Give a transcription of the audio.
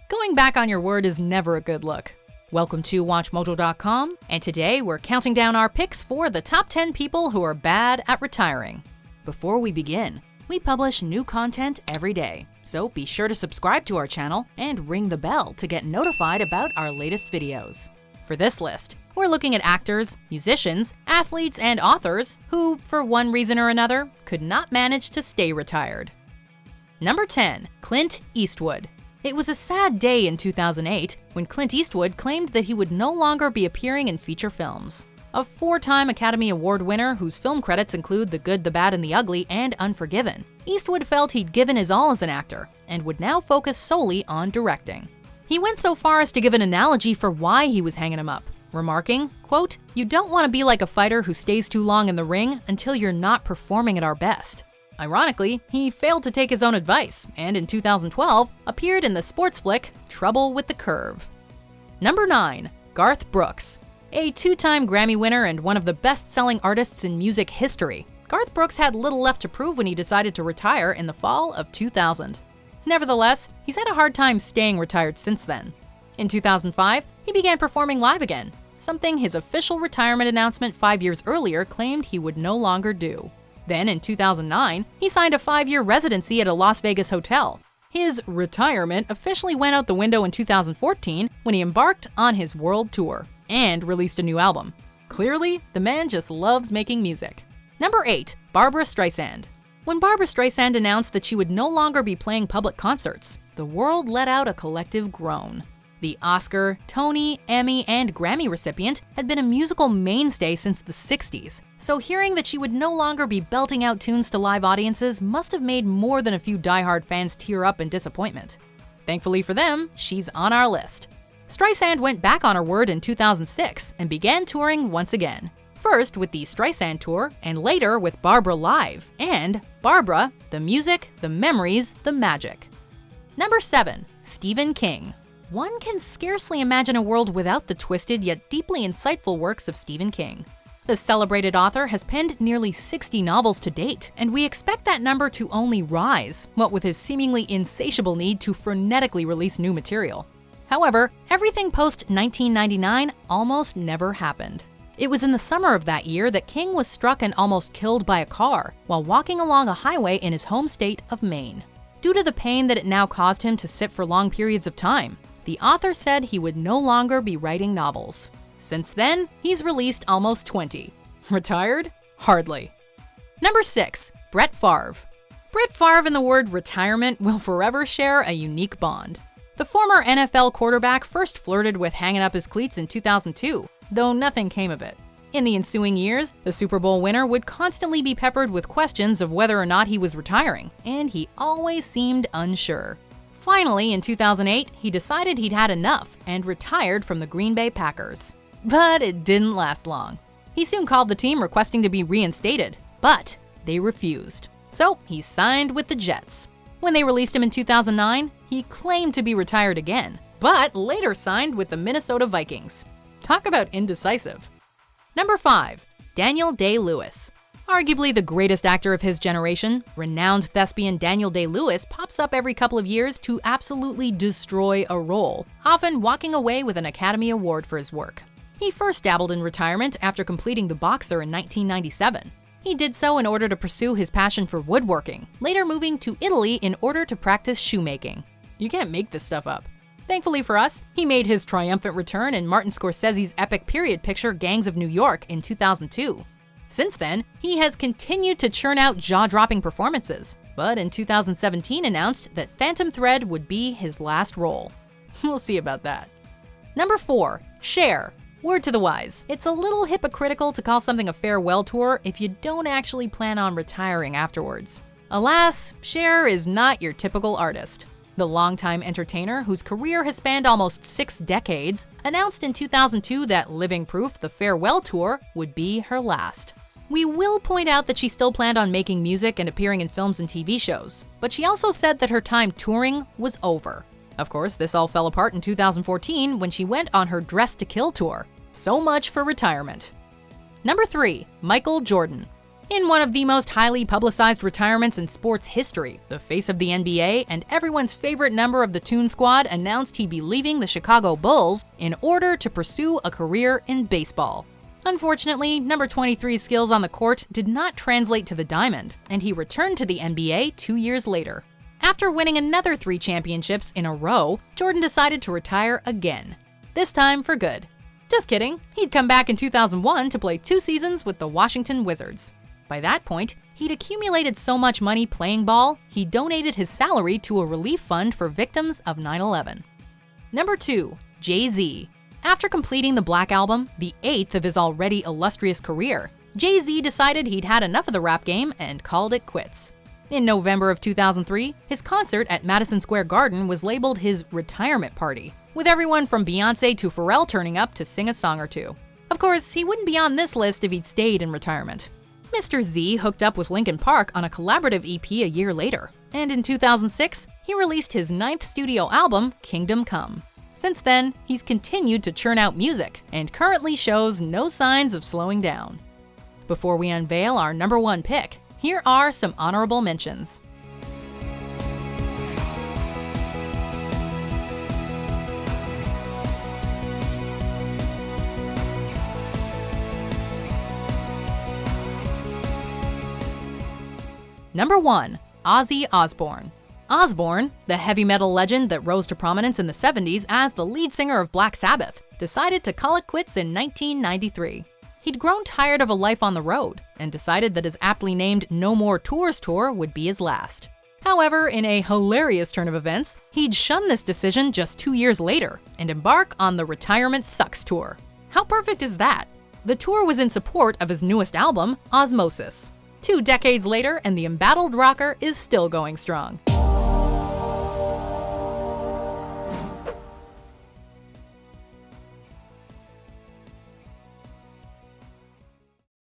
Going back on your word is never a good look. Welcome to WatchMojo.com, and today we're counting down our picks for the top 10 people who are bad at retiring. Before we begin, we publish new content every day, so be sure to subscribe to our channel and ring the bell to get notified about our latest videos. For this list, we're looking at actors, musicians, athletes, and authors who, for one reason or another, could not manage to stay retired. Number 10. Clint Eastwood. It was a sad day in 2008 when Clint Eastwood claimed that he would no longer be appearing in feature films. A four-time Academy Award winner whose film credits include The Good, the Bad, and the Ugly and Unforgiven, Eastwood felt he'd given his all as an actor and would now focus solely on directing. He went so far as to give an analogy for why he was hanging him up, remarking, quote, "You don't want to be like a fighter who stays too long in the ring until you're not performing at our best." Ironically, he failed to take his own advice and in 2012 appeared in the sports flick Trouble with the Curve. Number 9. Garth Brooks. A two-time Grammy winner and one of the best-selling artists in music history, Garth Brooks had little left to prove when he decided to retire in the fall of 2000. Nevertheless, he's had a hard time staying retired since then. In 2005, he began performing live again, something his official retirement announcement 5 years earlier claimed he would no longer do. Then in 2009, he signed a 5-year residency at a Las Vegas hotel. His retirement officially went out the window in 2014 when he embarked on his world tour and released a new album. Clearly, the man just loves making music. Number 8. Barbra Streisand. When Barbra Streisand announced that she would no longer be playing public concerts, the world let out a collective groan. The Oscar, Tony, Emmy, and Grammy recipient had been a musical mainstay since the 60s, so hearing that she would no longer be belting out tunes to live audiences must have made more than a few diehard fans tear up in disappointment. Thankfully for them, she's on our list. Streisand went back on her word in 2006 and began touring once again. First with the Streisand Tour, and later with Barbra Live, and Barbra, the music, the memories, the magic. Number 7. Stephen King. One can scarcely imagine a world without the twisted yet deeply insightful works of Stephen King. The celebrated author has penned nearly 60 novels to date, and we expect that number to only rise, what with his seemingly insatiable need to frenetically release new material. However, everything post-1999 almost never happened. It was in the summer of that year that King was struck and almost killed by a car while walking along a highway in his home state of Maine. Due to the pain that it now caused him to sit for long periods of time, the author said he would no longer be writing novels. Since then, he's released almost 20. Retired? Hardly. Number 6. Brett Favre. Brett Favre and the word retirement will forever share a unique bond. The former NFL quarterback first flirted with hanging up his cleats in 2002, though nothing came of it. In the ensuing years, the Super Bowl winner would constantly be peppered with questions of whether or not he was retiring, and he always seemed unsure. Finally, in 2008, he decided he'd had enough and retired from the Green Bay Packers. But it didn't last long. He soon called the team requesting to be reinstated, but they refused. So he signed with the Jets. When they released him in 2009, he claimed to be retired again, but later signed with the Minnesota Vikings. Talk about indecisive. Number 5. Daniel Day-Lewis. Arguably the greatest actor of his generation, renowned thespian Daniel Day-Lewis pops up every couple of years to absolutely destroy a role, often walking away with an Academy Award for his work. He first dabbled in retirement after completing The Boxer in 1997. He did so in order to pursue his passion for woodworking, later moving to Italy in order to practice shoemaking. You can't make this stuff up. Thankfully for us, he made his triumphant return in Martin Scorsese's epic period picture Gangs of New York in 2002. Since then, he has continued to churn out jaw-dropping performances, but in 2017 announced that Phantom Thread would be his last role. We'll see about that. Number 4. Cher. Word to the wise, it's a little hypocritical to call something a farewell tour if you don't actually plan on retiring afterwards. Alas, Cher is not your typical artist. The longtime entertainer, whose career has spanned almost 6 decades, announced in 2002 that Living Proof, the farewell tour, would be her last. We will point out that she still planned on making music and appearing in films and TV shows, but she also said that her time touring was over. Of course, this all fell apart in 2014 when she went on her Dress to Kill tour. So much for retirement. Number 3. Michael Jordan. In one of the most highly publicized retirements in sports history, the face of the NBA and everyone's favorite member of the Toon Squad announced he'd be leaving the Chicago Bulls in order to pursue a career in baseball. Unfortunately, number 23's skills on the court did not translate to the diamond, and he returned to the NBA 2 years later. After winning another 3 championships in a row, Jordan decided to retire again, this time for good. Just kidding, he'd come back in 2001 to play 2 seasons with the Washington Wizards. By that point, he'd accumulated so much money playing ball, he donated his salary to a relief fund for victims of 9/11. Number 2, Jay-Z. After completing the Black Album, the 8th of his already illustrious career, Jay-Z decided he'd had enough of the rap game and called it quits. In November of 2003, his concert at Madison Square Garden was labeled his retirement party, with everyone from Beyoncé to Pharrell turning up to sing a song or two. Of course, he wouldn't be on this list if he'd stayed in retirement. Mr. Z hooked up with Linkin Park on a collaborative EP a year later, and in 2006, he released his 9th studio album, Kingdom Come. Since then, he's continued to churn out music and currently shows no signs of slowing down. Before we unveil our number 1 pick, here are some honorable mentions. Number 1, Ozzy Osbourne. Osbourne, the heavy metal legend that rose to prominence in the 70s as the lead singer of Black Sabbath, decided to call it quits in 1993. He'd grown tired of a life on the road and decided that his aptly named No More Tours tour would be his last. However, in a hilarious turn of events, he'd shun this decision just 2 years later and embark on the Retirement Sucks tour. How perfect is that? The tour was in support of his newest album, Osmosis. 2 decades later, and the embattled rocker is still going strong.